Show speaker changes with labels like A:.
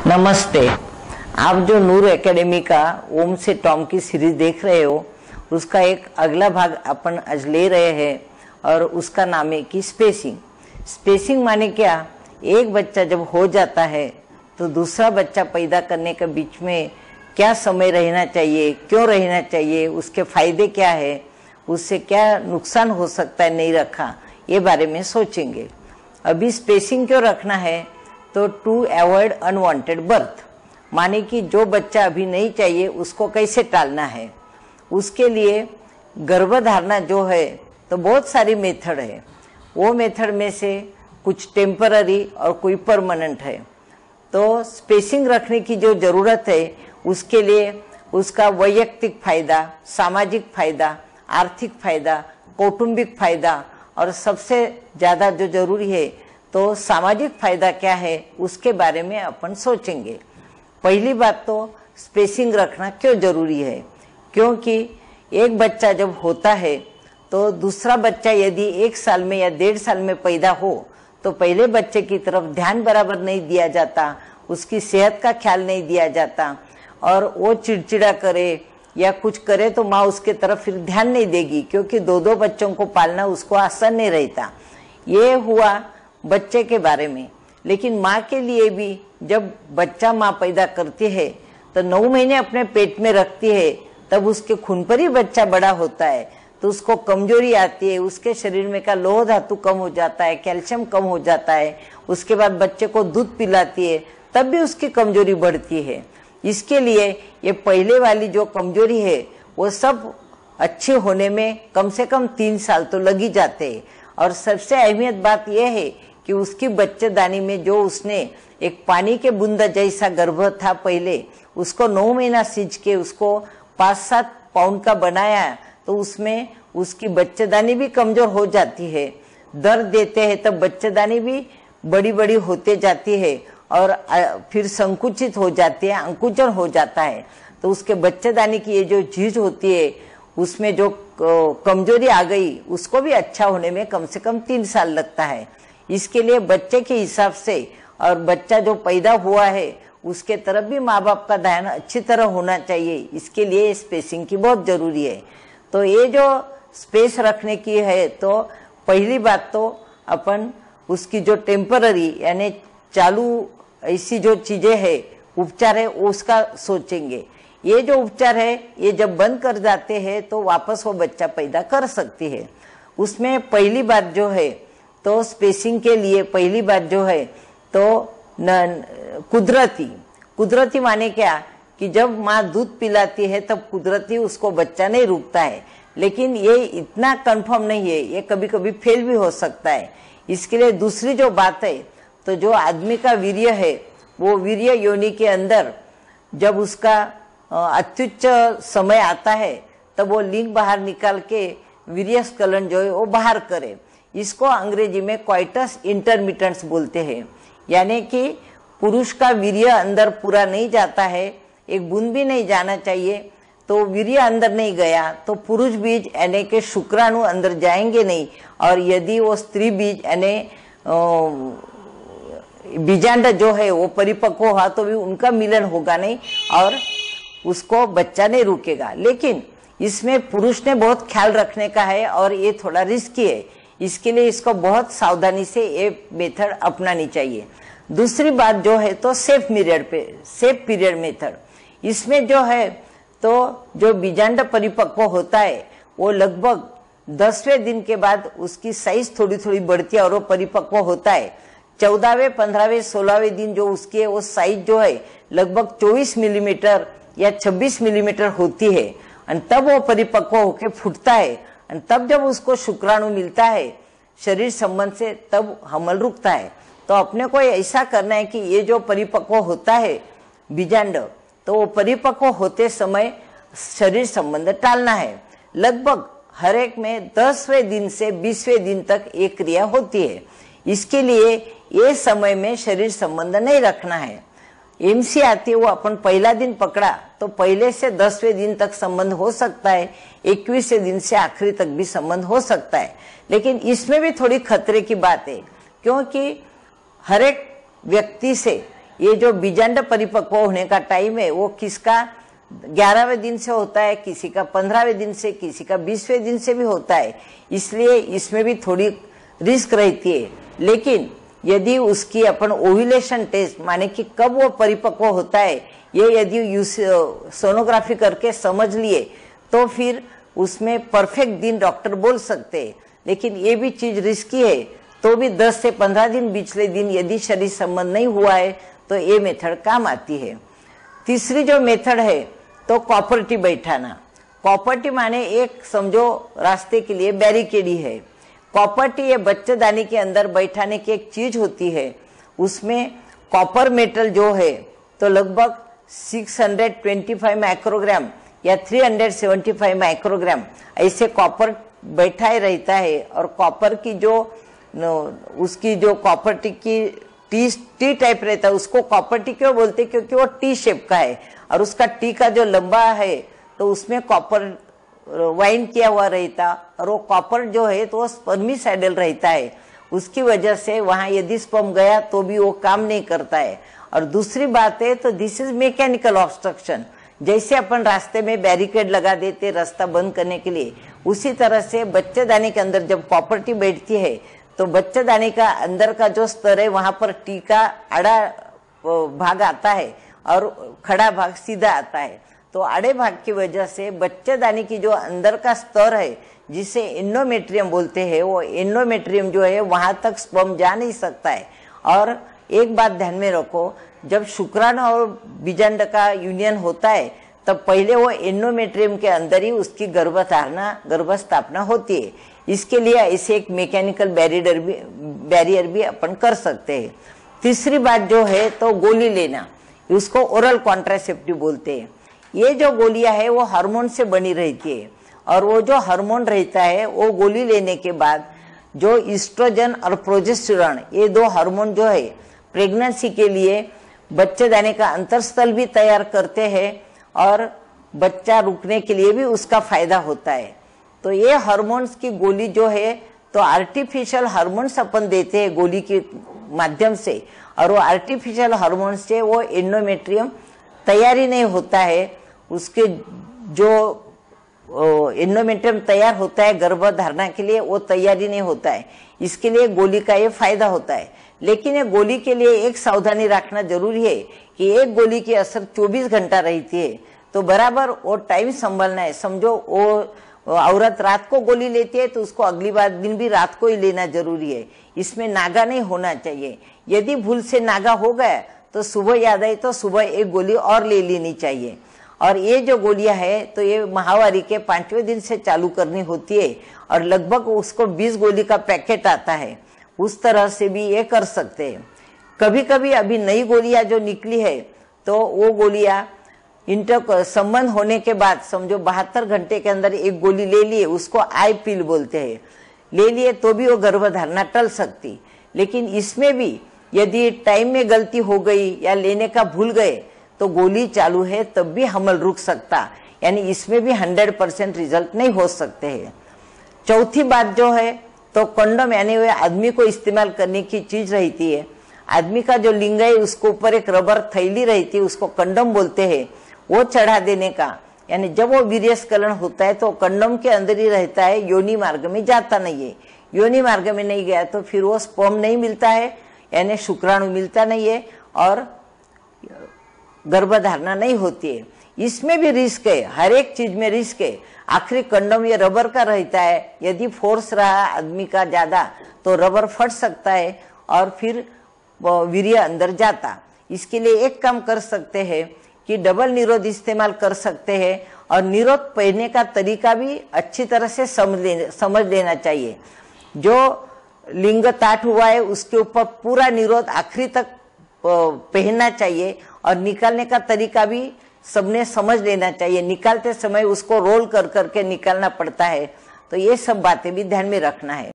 A: नमस्ते। आप जो नूर एकेडमी का ओम से टॉम की सीरीज देख रहे हो, उसका एक अगला भाग अपन आज ले रहे हैं और उसका नाम है कि स्पेसिंग। स्पेसिंग माने क्या? एक बच्चा जब हो जाता है तो दूसरा बच्चा पैदा करने के बीच में क्या समय रहना चाहिए, क्यों रहना चाहिए, उसके फायदे क्या है, उससे क्या नुकसान हो सकता है नहीं रखा, ये बारे में सोचेंगे। अभी स्पेसिंग क्यों रखना है? तो टू अवॉइड अनवांटेड बर्थ, माने कि जो बच्चा अभी नहीं चाहिए उसको कैसे टालना है। उसके लिए गर्भधारणा जो है तो बहुत सारी मेथड है। वो मेथड में से कुछ टेम्पररी और कोई परमानेंट है। तो स्पेसिंग रखने की जो ज़रूरत है उसके लिए उसका वैयक्तिक फायदा, सामाजिक फायदा, आर्थिक फायदा, कौटुंबिक फायदा और सबसे ज़्यादा जो जरूरी है तो सामाजिक फायदा क्या है उसके बारे में अपन सोचेंगे। पहली बात तो स्पेसिंग रखना क्यों जरूरी है? क्योंकि एक बच्चा जब होता है तो दूसरा बच्चा यदि 1 साल में या 1.5 साल में पैदा हो तो पहले बच्चे की तरफ ध्यान बराबर नहीं दिया जाता, उसकी सेहत का ख्याल नहीं दिया जाता और वो चिड़चिड़ा करे या कुछ करे तो माँ उसके तरफ फिर ध्यान नहीं देगी, क्योंकि 2-2 बच्चों को पालना उसको आसान नहीं रहता। ये हुआ बच्चे के बारे में। लेकिन माँ के लिए भी जब बच्चा माँ पैदा करती है तो 9 महीने अपने पेट में रखती है, तब उसके खून पर ही बच्चा बड़ा होता है तो उसको कमजोरी आती है, उसके शरीर में का लोह धातु कम हो जाता है, कैल्शियम कम हो जाता है। उसके बाद बच्चे को दूध पिलाती है तब भी उसकी कमजोरी बढ़ती है। इसके लिए ये पहले वाली जो कमजोरी है वो सब अच्छे होने में कम से कम 3 साल तो लग ही जाते हैं। और सबसे अहमियत बात यह है कि उसकी बच्चेदानी में जो उसने एक पानी के बूंदा जैसा गर्भ था पहले, उसको 9 महीना सींच के उसको 5-7 पाउंड का बनाया तो उसमें उसकी बच्चेदानी भी कमजोर हो जाती है। दर्द देते हैं तब बच्चेदानी भी बड़ी बड़ी होते जाती है और फिर संकुचित हो जाती है, अंकुचन हो जाता है। तो उसके बच्चेदानी की ये जो चीज होती है उसमें जो कमजोरी आ गई उसको भी अच्छा होने में कम से कम 3 साल लगता है। इसके लिए बच्चे के हिसाब से और बच्चा जो पैदा हुआ है उसके तरफ भी माँ बाप का ध्यान अच्छी तरह होना चाहिए। इसके लिए स्पेसिंग की बहुत जरूरी है। तो ये जो स्पेस रखने की है तो पहली बात तो अपन उसकी जो टेम्पररी यानी चालू ऐसी जो चीजें है उपचार है उसका सोचेंगे। ये जो उपचार है ये जब बंद कर जाते हैं तो वापस वो बच्चा पैदा कर सकती है। उसमें पहली बात जो है तो स्पेसिंग के लिए पहली बात जो है तो कुदरती माने क्या कि जब माँ दूध पिलाती है तब कुदरती उसको बच्चा नहीं रुकता है। लेकिन ये इतना कंफर्म नहीं है, ये कभी कभी फेल भी हो सकता है। इसके लिए दूसरी जो बात है तो जो आदमी का वीर्य है वो वीर्य योनि के अंदर जब उसका अत्युच्च समय आता है तब वो लिंग बाहर निकाल के वीर्य स्खलन जो है वो बाहर करे। इसको अंग्रेजी में क्वाइटस इंटरमिटेंस बोलते हैं, यानी कि पुरुष का वीर्य अंदर पूरा नहीं जाता है, एक बूंद भी नहीं जाना चाहिए। तो वीर्य अंदर नहीं गया तो पुरुष बीज यानी के शुक्राणु अंदर जाएंगे नहीं, और यदि वो स्त्री बीज यानी बीजांड जो है वो परिपक्व हुआ तो भी उनका मिलन होगा नहीं और उसको बच्चा नहीं रुकेगा। लेकिन इसमें पुरुष ने बहुत ख्याल रखने का है और ये थोड़ा रिस्की है। इसके लिए इसको बहुत सावधानी से ये मेथड अपनानी चाहिए। दूसरी बात जो है तो सेफ पीरियड मेथड। इसमें जो है तो जो बीजांड परिपक्व होता है वो लगभग 10वें दिन के बाद उसकी साइज थोड़ी थोड़ी बढ़ती है और वो परिपक्व होता है। 14वें, 15वें, 16वें दिन जो उसकी है वो साइज जो है लगभग 24 मिलीमीटर या 26 मिलीमीटर होती है और तब वो परिपक्व होकर फूटता है और तब जब उसको शुक्राणु मिलता है शरीर संबंध से तब हमल रुकता है। तो अपने को ऐसा करना है कि ये जो परिपक्व होता है बीजांड तो वो परिपक्व होते समय शरीर संबंध टालना है। लगभग हर एक में 10वें दिन से 20वें दिन तक ये क्रिया होती है। इसके लिए ये समय में शरीर संबंध नहीं रखना है। एमसी आती है वो अपन पहला दिन पकड़ा तो पहले से 10वें दिन तक संबंध हो सकता है, 21वें दिन से आखिरी तक भी संबंध हो सकता है। लेकिन इसमें भी थोड़ी खतरे की बात है, क्योंकि हर एक व्यक्ति से ये जो बीजांड परिपक्व होने का टाइम है वो किसका 11वें दिन से होता है, किसी का 15वें दिन से, किसी का 20वें दिन से भी होता है। इसलिए इसमें भी थोड़ी रिस्क रहती है। लेकिन यदि उसकी अपन ओव्यूलेशन टेस्ट माने कि कब वो परिपक्व होता है ये यदि सोनोग्राफी करके समझ लिए तो फिर उसमें परफेक्ट दिन डॉक्टर बोल सकते हैं। लेकिन ये भी चीज रिस्की है, तो भी 10 से 15 दिन पिछले दिन यदि शरीर संबंध नहीं हुआ है तो ये मेथड काम आती है। तीसरी जो मेथड है तो कॉपर टी बैठाना। कॉपर टी माने एक समझो रास्ते के लिए बैरिकेड ही है। कॉपर टी ये बच्चेदानी के अंदर बैठाने की एक चीज होती है। उसमें कॉपर मेटल जो है तो लगभग 625 माइक्रोग्राम या 375 माइक्रोग्राम ऐसे कॉपर बैठा ही रहता है। और कॉपर की जो उसकी जो कॉपर टी की टी टाइप रहता है उसको कॉपर टी क्यों बोलते हैं, क्योंकि वो टी शेप का है और उसका टी का जो लंबा है तो उसमें कॉपर वाइंड किया हुआ रहता और वो कॉपर जो है तो वो स्पर्मिसाइडल रहता है। उसकी वजह से वहां यदि स्पर्म गया तो भी वो काम नहीं करता है। और दूसरी बात है तो दिस इज मैकेनिकल ऑब्स्ट्रक्शन। जैसे अपन रास्ते में बैरिकेड लगा देते रास्ता बंद करने के लिए, उसी तरह से बच्चेदानी के अंदर जब कॉपर टी बैठती है तो बच्चेदानी का अंदर का जो स्तर है वहां पर टी का आड़ा भाग आता है और खड़ा भाग सीधा आता है। तो आड़े भाग की वजह से बच्चेदानी की जो अंदर का स्तर है जिसे एंडोमेट्रियम बोलते हैं, वो एंडोमेट्रियम जो है वहां तक स्पर्म जा नहीं सकता है। और एक बात ध्यान में रखो, जब शुक्राणु और बीजांड का यूनियन होता है तब पहले वो एंडोमेट्रियम के अंदर ही उसकी गर्भस्थापना होती है। इसके लिए ऐसे एक मैकेनिकल बैरियर भी अपन कर सकते हैं। तीसरी बात जो है तो गोली लेना, उसको ओरल कॉन्ट्रासेप्टिव बोलते हैं। ये जो गोलियां है वो हार्मोन से बनी रहती है और वो जो हार्मोन रहता है वो गोली लेने के बाद जो ईस्ट्रोजन और प्रोजेस्टेरोन ये दो हार्मोन जो है प्रेगनेंसी के लिए बच्चेदानी का अंतरस्थल भी तैयार करते हैं और बच्चा रुकने के लिए भी उसका फायदा होता है। तो ये हार्मोन्स की गोली जो है तो आर्टिफिशियल हार्मोन्स अपन देते हैं गोली के माध्यम से और वो आर्टिफिशियल हार्मोन्स से वो एंडोमेट्रियम तैयार ही नहीं होता है। उसके जो एंडोमेट्रियम तैयार होता है गर्भधारणा के लिए वो तैयारी नहीं होता है। इसके लिए गोली का ये फायदा होता है। लेकिन ये गोली के लिए एक सावधानी रखना जरूरी है कि एक गोली की असर 24 घंटा रहती है तो बराबर वो टाइम संभालना है। समझो वो औरत रात को गोली लेती है तो उसको अगली बार दिन भी रात को ही लेना जरूरी है। इसमें नागा नहीं होना चाहिए। यदि भूल से नागा हो गया तो सुबह याद आई तो सुबह एक गोली और ले लेनी चाहिए। और ये जो गोलियां है तो ये माहवारी के 5वें दिन से चालू करनी होती है और लगभग उसको 20 गोली का पैकेट आता है। उस तरह से भी ये कर सकते हैं। कभी कभी अभी नई गोलियां जो निकली है तो वो गोलियां संबंध होने के बाद समझो 72 घंटे के अंदर एक गोली ले लिए, उसको आई पिल बोलते हैं, ले लिए तो भी वो गर्भधारणा टल सकती। लेकिन इसमें भी यदि टाइम में गलती हो गई या लेने का भूल गए तो गोली चालू है तब भी हमल रुक सकता, यानी इसमें भी 100% रिजल्ट नहीं हो सकते हैं। चौथी बात जो है तो कंडोम यानी वे आदमी को इस्तेमाल करने की चीज रहती है। आदमी का जो लिंग है उसके ऊपर एक रबर थैली रहती है, उसको कंडोम बोलते हैं, वो चढ़ा देने का। यानी जब वो वीर्यस्खलन होता है तो कंडोम के अंदर ही रहता है, योनि मार्ग में जाता नहीं है। योनि मार्ग में नहीं गया तो फिर वो स्पर्म नहीं मिलता है, यानी शुक्राणु मिलता नहीं है और गर्भधारणा नहीं होती है। इसमें भी रिस्क है, हर एक चीज में रिस्क है। आखिरी कंडोम ये रबर का रहता है, यदि फोर्स रहा आदमी का ज्यादा तो रबर फट सकता है और फिर वीर्य अंदर जाता। इसके लिए एक काम कर सकते हैं कि डबल निरोध इस्तेमाल कर सकते हैं और निरोध पहनने का तरीका भी अच्छी तरह से समझ लेना चाहिए। जो लिंग ताट हुआ है उसके ऊपर पूरा निरोध आखिरी तक पहनना चाहिए और निकालने का तरीका भी सबने समझ लेना चाहिए। निकालते समय उसको रोल कर करके निकालना पड़ता है। तो ये सब बातें भी ध्यान में रखना है।